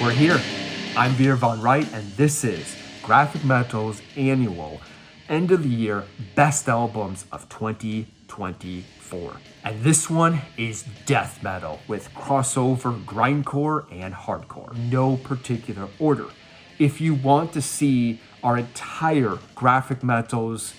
We're here. I'm Veer Von Wright, and this is Grafikmetal's annual end of the year best albums of 2024. And this one is death metal with crossover grindcore and hardcore. No particular order. If you want to see our entire Grafikmetal's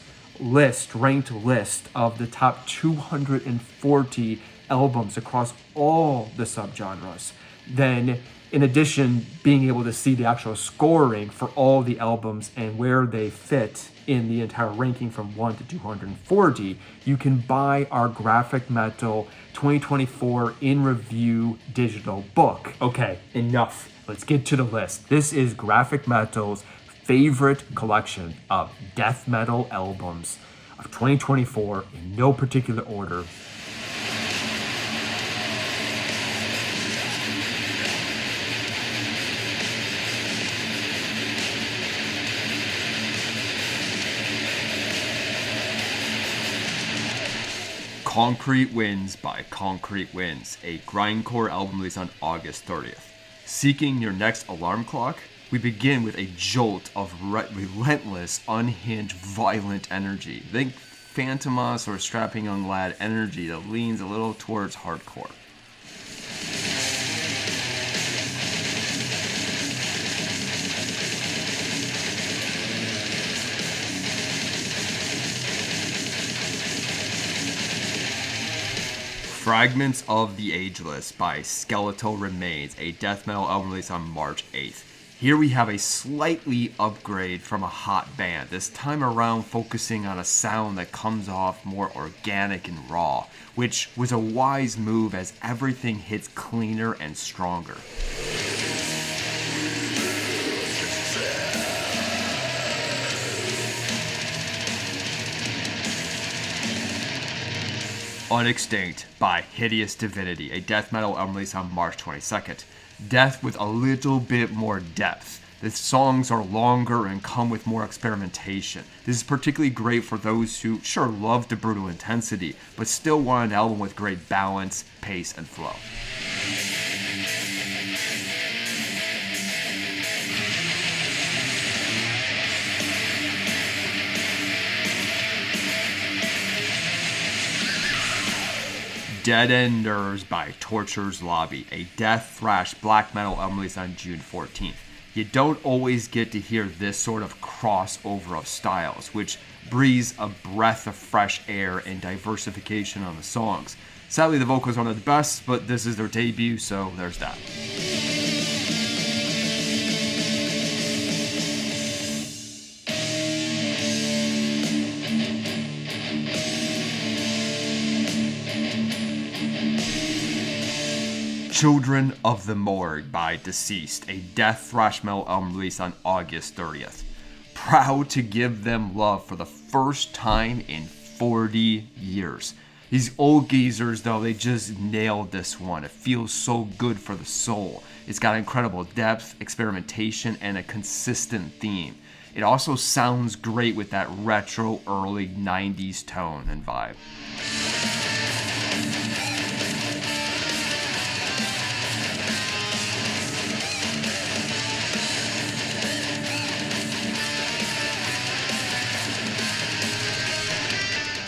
ranked list of the top 240 albums across all the subgenres, then in addition being able to see the actual scoring for all the albums and where they fit in the entire ranking from 1 to 240, you can buy our Grafikmetal 2024 in review digital book. Okay, enough. Let's get to the list. This is Grafikmetal's favorite collection of death metal albums of 2024 in no particular order. Concrete Winds by Concrete Winds, a grindcore album released on August 30th. Seeking your next alarm clock? We begin with a jolt of relentless, unhinged, violent energy. Think Phantomas or Strapping Young Lad energy that leans a little towards hardcore. Fragments of the Ageless by Skeletal remains, a death metal album released on March 8th. Here we have a slightly upgrade from a hot band, this time around focusing on a sound that comes off more organic and raw, which was a wise move as everything hits cleaner and stronger. Unextinct by Hideous Divinity, a death metal album released on March 22nd. Death with a little bit more depth. The songs are longer and come with more experimentation. This is particularly great for those who, sure, love the brutal intensity, but still want an album with great balance, pace, and flow. Deadened by Torture's Lobby, a death thrash black metal album released on June 14th. You don't always get to hear this sort of crossover of styles, which breathes a breath of fresh air and diversification on the songs. Sadly, the vocals aren't the best, but this is their debut, so there's that. Children of the Morgue by Deceased, a death thrash metal album released on August 30th. Proud to give them love for the first time in 40 years. These old geezers, though, they just nailed this one. It feels so good for the soul. It's got incredible depth, experimentation, and a consistent theme. It also sounds great with that retro early 90s tone and vibe.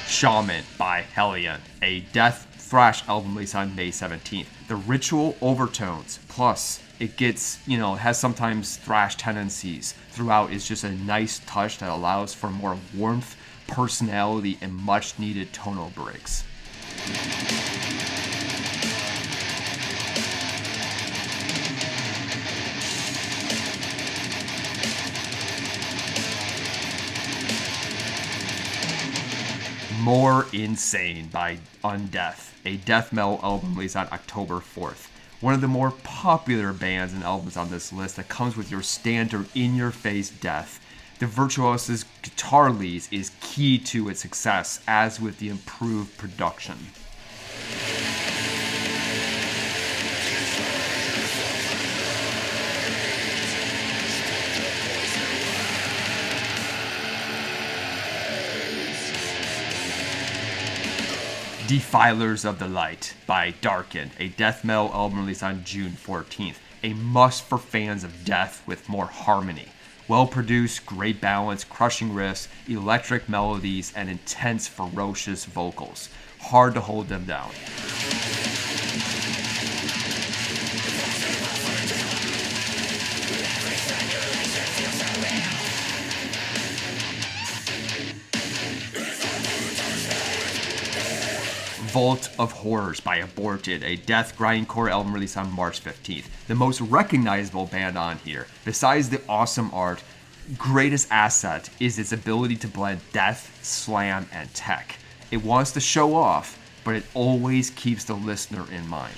Shaman by Hellion, a death thrash album released on May 17th. The ritual overtones, plus it gets, has sometimes thrash tendencies throughout, is just a nice touch that allows for more warmth, personality, and much needed tonal breaks. More Insane by Undeath, a death metal album released on October 4th. One of the more popular bands and albums on this list that comes with your standard in-your-face death. The virtuoso's guitar leads is key to its success, as with the improved production. Defilers of the Light by Darkened, a death metal album released on June 14th. a must for fans of death with more harmony. Well-produced, great balance, crushing riffs, electric melodies, and intense, ferocious vocals. Hard to hold them down. Vault of Horrors by Aborted, a death grindcore album released on March 15th. The most recognizable band on here, besides the awesome art, greatest asset is its ability to blend death, slam, and tech. It wants to show off, but it always keeps the listener in mind.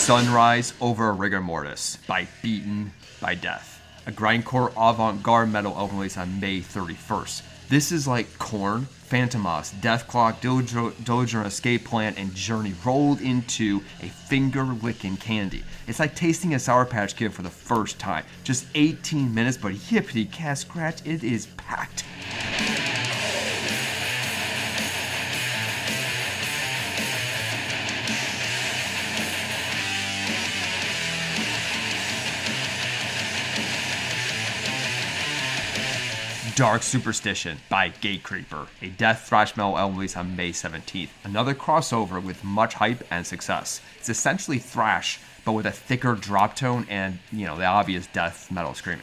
Sunrise Over a Rigor Mortis by Beaten by Death, a grindcore avant-garde metal album released on May 31st. This is like Korn, Phantomas, Deathclock, Dillinger Escape Plan, and Journey rolled into a finger-licking candy. It's like tasting a Sour Patch Kid for the first time. Just 18 minutes, but yippity cat scratch, it is packed. Dark Superstition by Gatecreeper, a death thrash metal album released on May 17th. Another crossover with much hype and success. It's essentially thrash, but with a thicker drop tone and, the obvious death metal screaming.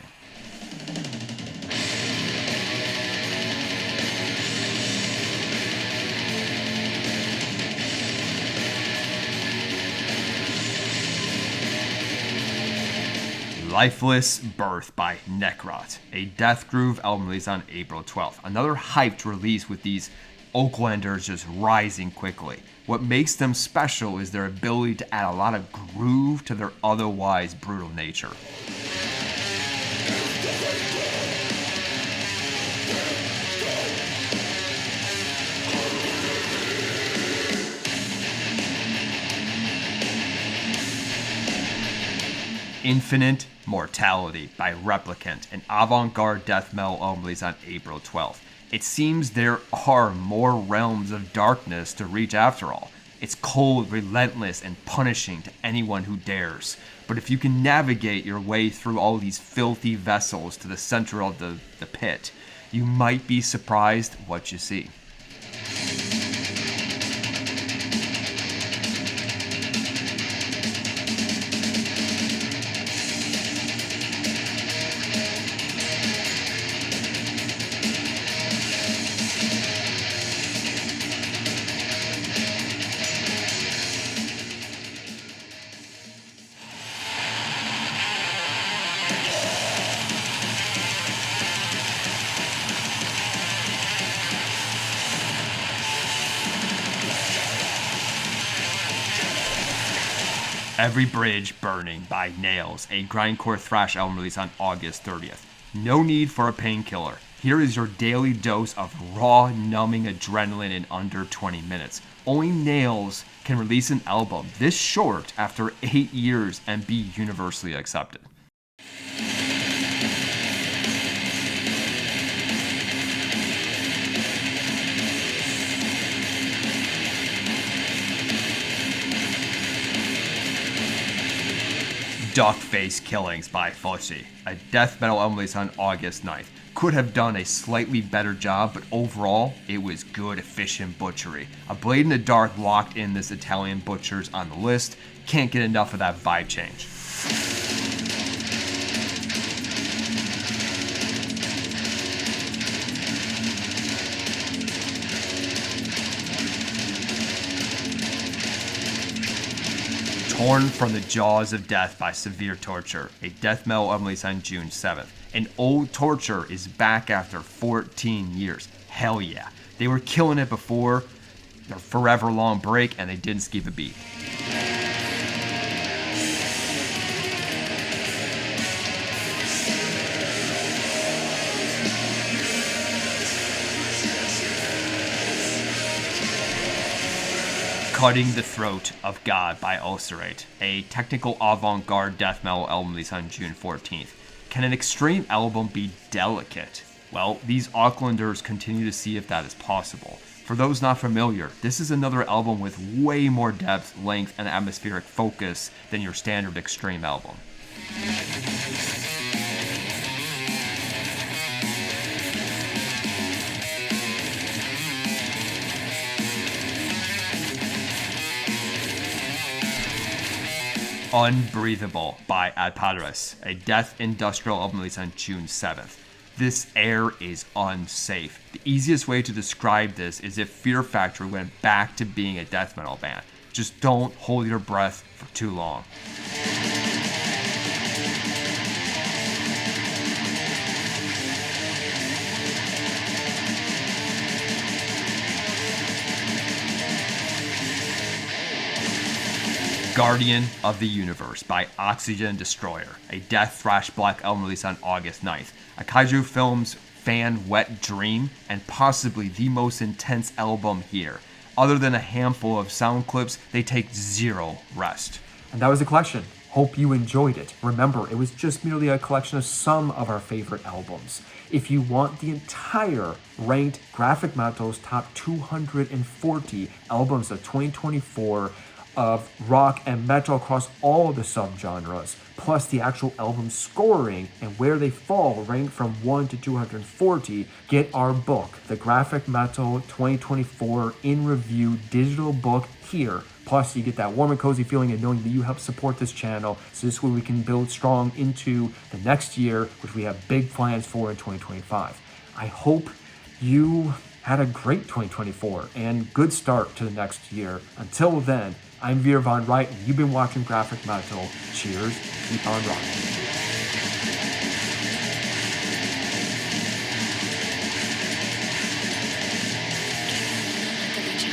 Lifeless Birth by Necrot, a death groove album released on April 12th. Another hyped release with these Oaklanders just rising quickly. What makes them special is their ability to add a lot of groove to their otherwise brutal nature. Infinite Mortality by Replicant, an avant-garde death metal album released on April 12th. It seems there are more realms of darkness to reach after all. It's cold, relentless, and punishing to anyone who dares. But if you can navigate your way through all these filthy vessels to the center of the pit, you might be surprised what you see. Every Bridge Burning by Nails, a grindcore thrash album released on August 30th. No need for a painkiller. Here is your daily dose of raw, numbing adrenaline in under 20 minutes. Only Nails can release an album this short after 8 years and be universally accepted. Duckface Killings by Fosse, a death metal album released on August 9th. Could have done a slightly better job, but overall, it was good, efficient butchery. A Blade in the Dark locked in this Italian butchers on the list. Can't get enough of that vibe change. Torn from the Jaws of Death by Severe Torture, a death metal album released on June 7th. An old Torture is back after 14 years. Hell yeah. They were killing it before their forever long break, and they didn't skip a beat. Cutting the Throat of God by Ulcerate, a technical avant-garde death metal album released on June 14th. Can an extreme album be delicate? Well, these Aucklanders continue to see if that is possible. For those not familiar, this is another album with way more depth, length, and atmospheric focus than your standard extreme album. Unbreathable by Ad Padres, a death industrial album released on June 7th. This air is unsafe. The easiest way to describe this is if Fear Factory went back to being a death metal band. Just don't hold your breath for too long. Guardian of the Universe by Oxygen Destroyer, a death thrash black album released on August 9th. A kaiju film's fan wet dream, and possibly the most intense album here. Other than a handful of sound clips, they take zero rest. And that was the collection. Hope you enjoyed it. Remember, it was just merely a collection of some of our favorite albums. If you want the entire ranked Graphic Metal's top 240 albums of 2024, of rock and metal across all the subgenres, plus the actual album scoring and where they fall ranked from 1 to 240, get our book, the Graphic Metal 2024 in review digital book here. Plus you get that warm and cozy feeling of knowing that you help support this channel, so this way we can build strong into the next year, which we have big plans for in 2025. I hope you had a great 2024 and good start to the next year. Until then, I'm Veer Von Wright, and you've been watching Graphic Metal. Cheers, keep on rocking.